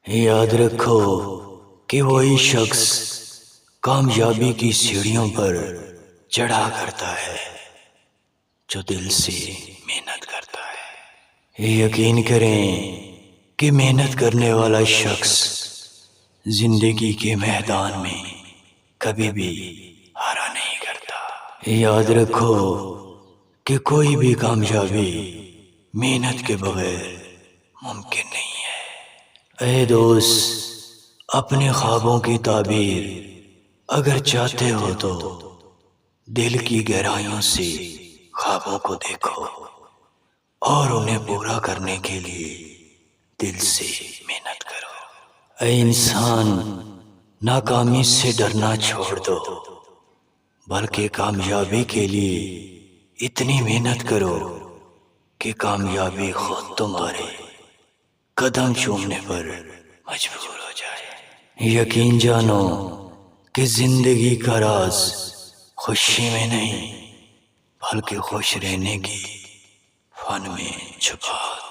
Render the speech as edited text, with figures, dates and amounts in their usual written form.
یاد رکھو کہ وہی شخص کامیابی کی سیڑھیوں پر چڑھا کرتا ہے جو دل سے محنت کرتا ہے۔ یقین کریں کہ محنت کرنے والا شخص زندگی کے میدان میں کبھی بھی ہارا نہیں کرتا۔ یاد رکھو کہ کوئی بھی کامیابی محنت کے بغیر ممکن نہیں ہے۔ اے دوست، اپنے خوابوں کی تعبیر اگر چاہتے ہو تو دل کی گہرائیوں سے خوابوں کو دیکھو اور انہیں پورا کرنے کے لیے دل سے محنت کرو۔ اے انسان، ناکامی سے ڈرنا چھوڑ دو، بلکہ کامیابی کے لیے اتنی محنت کرو کہ کامیابی خود تمہارے قدم چومنے پر مجبور ہو جائے۔ یقین جانو کہ زندگی کا راز خوشی میں نہیں بلکہ خوش رہنے کی فن میں چھپا